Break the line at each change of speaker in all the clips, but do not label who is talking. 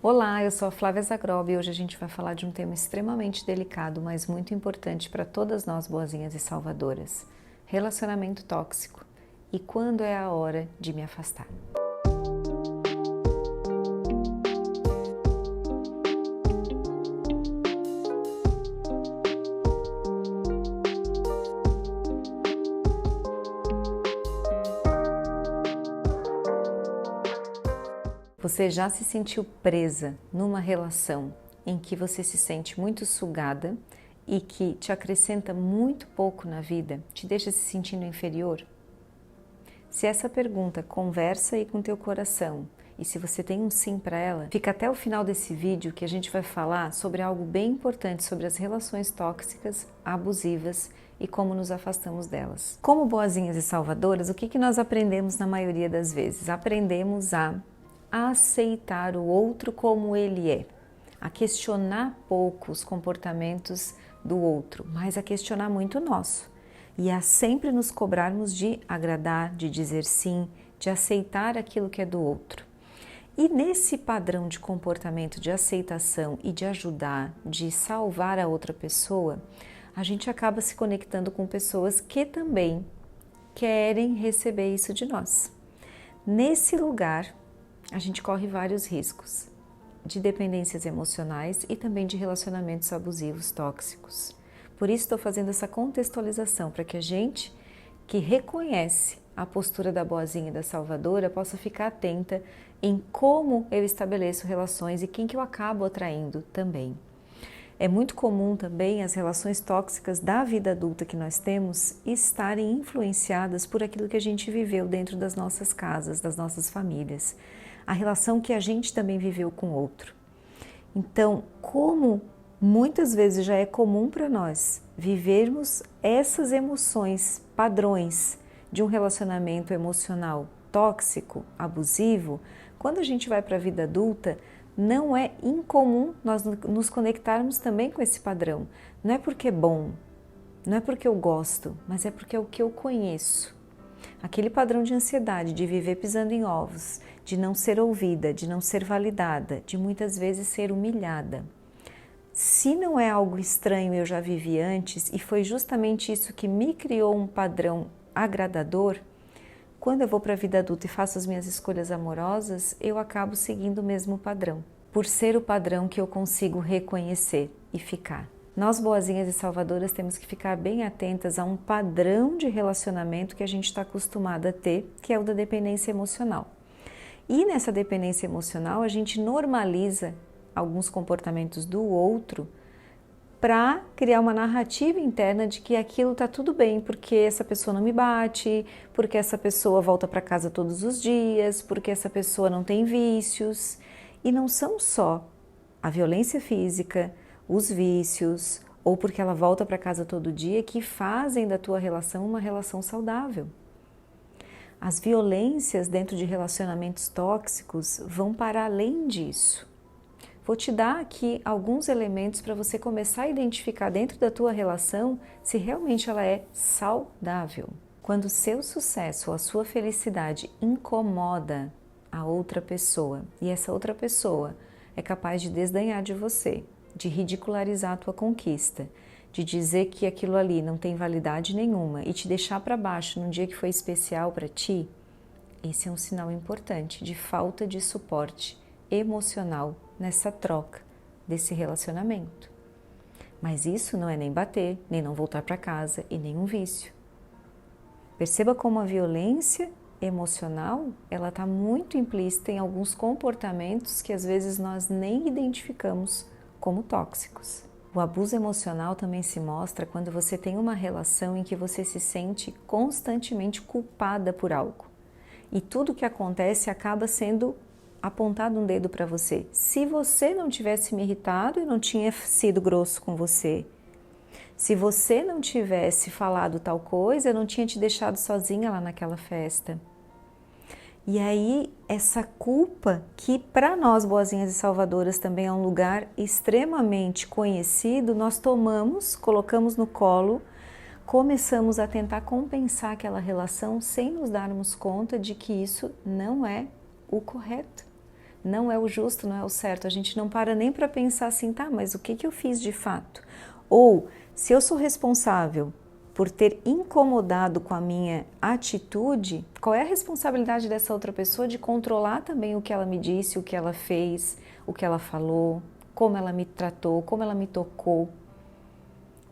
Olá, eu sou a Flávia Zagrobi e hoje a gente vai falar de um tema extremamente delicado, mas muito importante para todas nós boazinhas e salvadoras: relacionamento tóxico e quando é a hora de me afastar. Você já se sentiu presa numa relação em que você se sente muito sugada e que te acrescenta muito pouco na vida, te deixa se sentindo inferior? Se essa pergunta conversa aí com teu coração e se você tem um sim para ela, fica até o final desse vídeo que a gente vai falar sobre algo bem importante sobre as relações tóxicas, abusivas e como nos afastamos delas. Como boazinhas e salvadoras, o que nós aprendemos na maioria das vezes? Aprendemos a aceitar o outro como ele é, a questionar pouco os comportamentos do outro, mas a questionar muito o nosso. E a sempre nos cobrarmos de agradar, de dizer sim, de aceitar aquilo que é do outro. E nesse padrão de comportamento de aceitação e de ajudar, de salvar a outra pessoa, a gente acaba se conectando com pessoas que também querem receber isso de nós. Nesse lugar, a gente corre vários riscos de dependências emocionais e também de relacionamentos abusivos tóxicos. Por isso estou fazendo essa contextualização para que a gente que reconhece a postura da boazinha e da salvadora possa ficar atenta em como eu estabeleço relações e quem que eu acabo atraindo também. É muito comum também as relações tóxicas da vida adulta que nós temos estarem influenciadas por aquilo que a gente viveu dentro das nossas casas, das nossas famílias. A relação que a gente também viveu com o outro. Então, como muitas vezes já é comum para nós vivermos essas emoções, padrões de um relacionamento emocional tóxico, abusivo, quando a gente vai para a vida adulta, não é incomum nós nos conectarmos também com esse padrão. Não é porque é bom, não é porque eu gosto, mas é porque é o que eu conheço. Aquele padrão de ansiedade, de viver pisando em ovos, de não ser ouvida, de não ser validada, de muitas vezes ser humilhada. Se não é algo estranho eu já vivi antes e foi justamente isso que me criou um padrão agradador, quando eu vou para a vida adulta e faço as minhas escolhas amorosas, eu acabo seguindo o mesmo padrão, por ser o padrão que eu consigo reconhecer e ficar. Nós, boazinhas e salvadoras, temos que ficar bem atentas a um padrão de relacionamento que a gente está acostumada a ter, que é o da dependência emocional. E nessa dependência emocional, a gente normaliza alguns comportamentos do outro para criar uma narrativa interna de que aquilo está tudo bem, porque essa pessoa não me bate, porque essa pessoa volta para casa todos os dias, porque essa pessoa não tem vícios. E não são só a violência física, os vícios, ou porque ela volta para casa todo dia, que fazem da tua relação uma relação saudável. As violências dentro de relacionamentos tóxicos vão para além disso. Vou te dar aqui alguns elementos para você começar a identificar dentro da tua relação se realmente ela é saudável. Quando o seu sucesso ou a sua felicidade incomoda a outra pessoa e essa outra pessoa é capaz de desdenhar de você, de ridicularizar a tua conquista, de dizer que aquilo ali não tem validade nenhuma e te deixar para baixo num dia que foi especial para ti, esse é um sinal importante de falta de suporte emocional nessa troca desse relacionamento. Mas isso não é nem bater, nem não voltar para casa e nem um vício. Perceba como a violência emocional, ela está muito implícita em alguns comportamentos que às vezes nós nem identificamos como tóxicos. O abuso emocional também se mostra quando você tem uma relação em que você se sente constantemente culpada por algo. E tudo que acontece acaba sendo apontado um dedo para você. Se você não tivesse me irritado, eu não tinha sido grosso com você. Se você não tivesse falado tal coisa, eu não tinha te deixado sozinha lá naquela festa. E aí, essa culpa, que para nós, boazinhas e salvadoras, também é um lugar extremamente conhecido, nós tomamos, colocamos no colo, começamos a tentar compensar aquela relação sem nos darmos conta de que isso não é o correto. não é o justo, não é o certo. A gente não para nem para pensar assim, tá, mas o que eu fiz de fato? Ou, se eu sou responsável por ter incomodado com a minha atitude, qual é a responsabilidade dessa outra pessoa de controlar também o que ela me disse, o que ela fez, o que ela falou, como ela me tratou, como ela me tocou?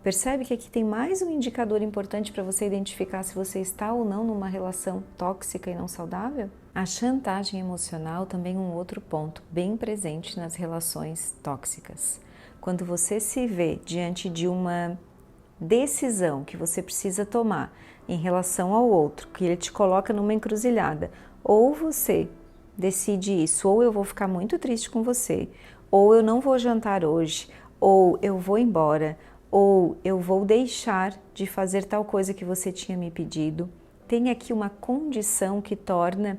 Percebe que aqui tem mais um indicador importante para você identificar se você está ou não numa relação tóxica e não saudável? A chantagem emocional também é um outro ponto bem presente nas relações tóxicas. Quando você se vê diante de uma decisão que você precisa tomar em relação ao outro, que ele te coloca numa encruzilhada, ou você decide isso, ou eu vou ficar muito triste com você, ou eu não vou jantar hoje, ou eu vou embora, ou eu vou deixar de fazer tal coisa que você tinha me pedido. Tem aqui uma condição que torna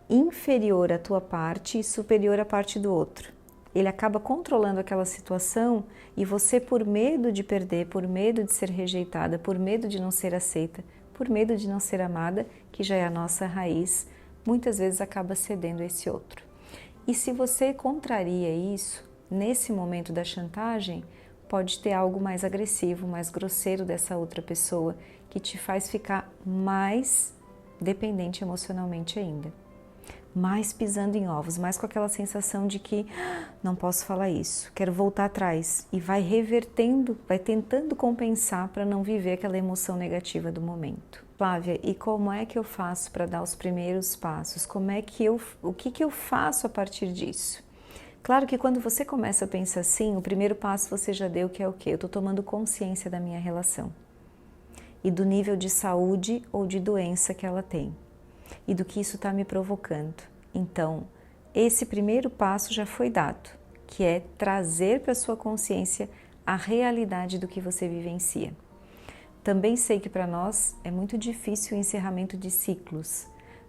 inferior a tua parte e superior a parte do outro. Ele acaba controlando aquela situação e você, por medo de perder, por medo de ser rejeitada, por medo de não ser aceita, por medo de não ser amada, que já é a nossa raiz, muitas vezes acaba cedendo a esse outro. E se você contraria isso, nesse momento da chantagem, pode ter algo mais agressivo, mais grosseiro dessa outra pessoa, que te faz ficar mais dependente emocionalmente ainda. Mais pisando em ovos, mais com aquela sensação de que não posso falar isso, quero voltar atrás, e vai revertendo, vai tentando compensar para não viver aquela emoção negativa do momento. Flávia, e como é que eu faço para dar os primeiros passos? O que eu faço a partir disso? Claro que quando você começa a pensar assim, o primeiro passo você já deu, que é o quê? Eu estou tomando consciência da minha relação e do nível de saúde ou de doença que ela tem e do que isso está me provocando. Então, esse primeiro passo já foi dado, que é trazer para a sua consciência a realidade do que você vivencia. Também sei que para nós é muito difícil o encerramento de ciclos,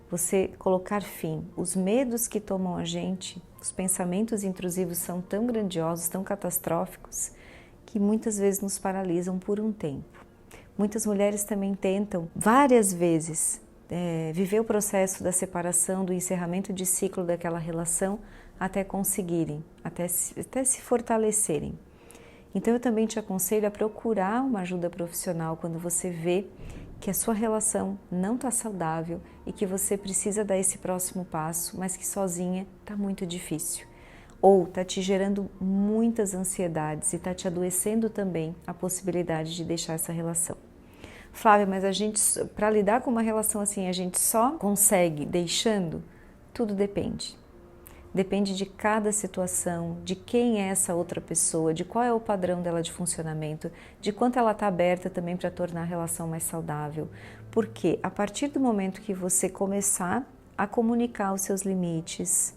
você colocar fim. Os medos que tomam a gente, os pensamentos intrusivos são tão grandiosos, tão catastróficos, que muitas vezes nos paralisam por um tempo. Muitas mulheres também tentam várias vezes viver o processo da separação, do encerramento de ciclo daquela relação até conseguirem, até se fortalecerem. Então eu também te aconselho a procurar uma ajuda profissional quando você vê que a sua relação não está saudável e que você precisa dar esse próximo passo, mas que sozinha está muito difícil. Ou está te gerando muitas ansiedades e está te adoecendo também a possibilidade de deixar essa relação. Flávia, mas para lidar com uma relação assim, a gente só consegue deixando? Tudo depende. Depende de cada situação, de quem é essa outra pessoa, de qual é o padrão dela de funcionamento, de quanto ela está aberta também para tornar a relação mais saudável. Porque a partir do momento que você começar a comunicar os seus limites,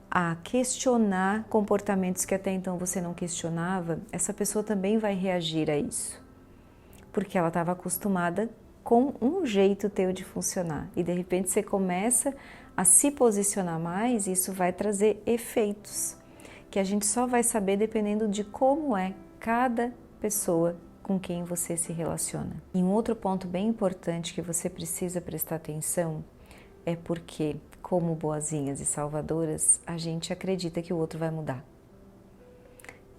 a questionar comportamentos que até então você não questionava, essa pessoa também vai reagir a isso. Porque ela estava acostumada com um jeito teu de funcionar e de repente você começa a se posicionar mais, e isso vai trazer efeitos que a gente só vai saber dependendo de como é cada pessoa com quem você se relaciona. E um outro ponto bem importante que você precisa prestar atenção é porque, como boazinhas e salvadoras, a gente acredita que o outro vai mudar.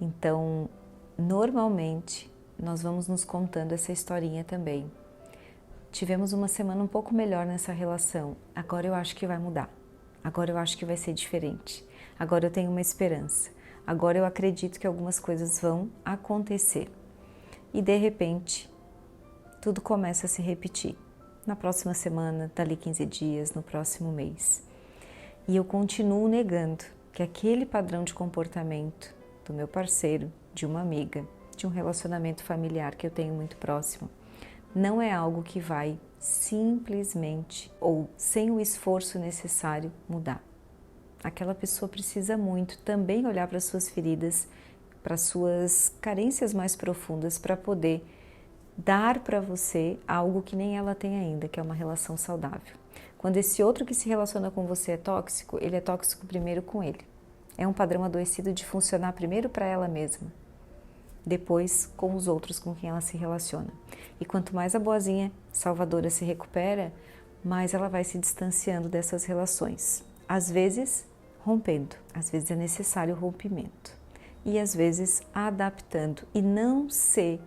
Então, normalmente, nós vamos nos contando essa historinha também. Tivemos uma semana um pouco melhor nessa relação, agora eu acho que vai mudar, agora eu acho que vai ser diferente, agora eu tenho uma esperança, agora eu acredito que algumas coisas vão acontecer. E de repente, tudo começa a se repetir, na próxima semana, dali 15 dias, no próximo mês. E eu continuo negando que aquele padrão de comportamento do meu parceiro, de uma amiga, de um relacionamento familiar que eu tenho muito próximo, não é algo que vai simplesmente ou sem o esforço necessário mudar. Aquela pessoa precisa muito também olhar para suas feridas, para suas carências mais profundas, para poder dar para você algo que nem ela tem ainda, que é uma relação saudável. Quando esse outro que se relaciona com você é tóxico, ele é tóxico primeiro com ele. É um padrão adoecido de funcionar primeiro para ela mesma, depois com os outros com quem ela se relaciona. E quanto mais a boazinha salvadora se recupera, mais ela vai se distanciando dessas relações. Às vezes, rompendo. Às vezes é necessário o rompimento. E às vezes adaptando e não se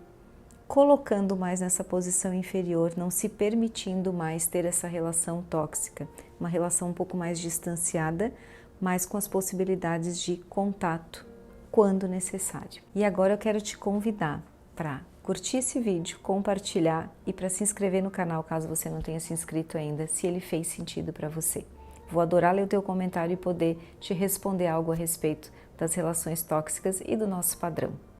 colocando mais nessa posição inferior, não se permitindo mais ter essa relação tóxica, uma relação um pouco mais distanciada, mas com as possibilidades de contato quando necessário. E agora eu quero te convidar para curtir esse vídeo, compartilhar e para se inscrever no canal caso você não tenha se inscrito ainda, se ele fez sentido para você. Vou adorar ler o teu comentário e poder te responder algo a respeito das relações tóxicas e do nosso padrão.